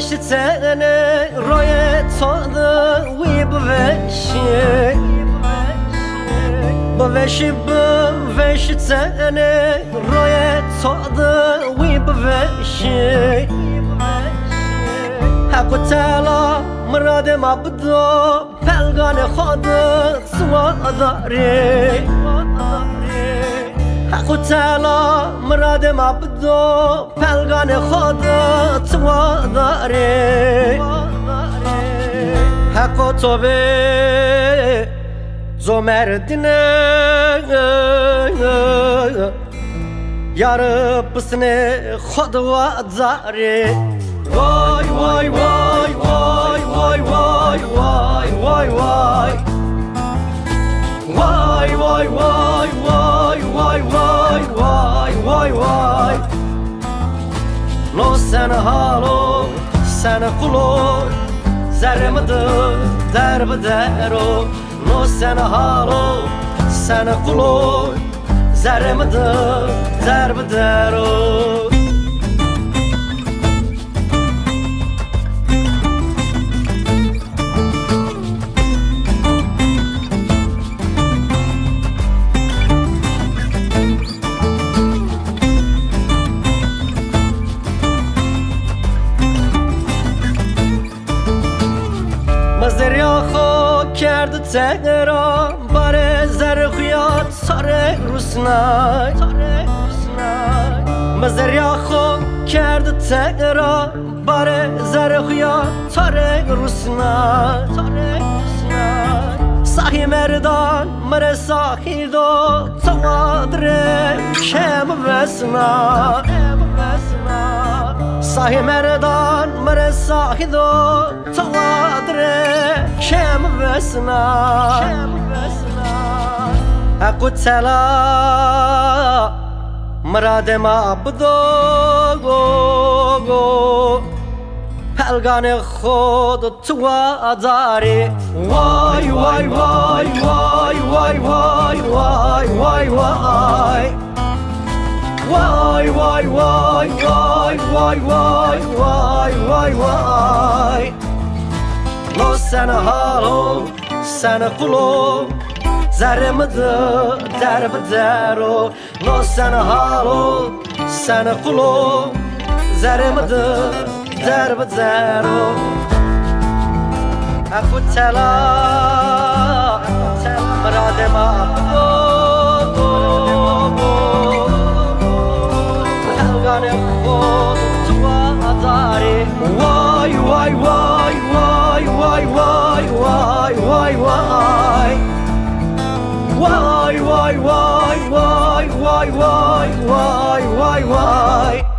بوشی تنه روی تاده وی بوشی تنه روی تاده وی بوشی حق تعالی مراد مبدا پلگان خود سواداری حق تعالی مراد مبدا پلگان خود تواداری حق تو به زمردینه یار پسنه خود واداری وای وای وای وای وای وای وای وای وای وای وای وای وای وای وای وای لو sen halo sen kulo zermedir derbedero lo sen halo sen kulo zermedir derbedero مزریا خو کرد تهران باره زرخیات ساره روسنای مزریا خو کرد تهران باره زرخیات ساره روسنای صاحی مردان مره صاحی دو توادره کم وسنا صاحی مردان مره صاحی دو توادره کم وسنا حق تعالی مراد مبدا پلگان خود تواداری وای وای وای وای وای وای وای وای وای وای وای وای وای وای وای وای وای وای لو sen halo sen kulo zermedir derbedero lo sen halo sen kulo zermedir derbedero aku tela مراد مبدا پلگان خود تواداری وای وای وای وای وای وای وای وای وای وای وای وای وای وای وای وای وای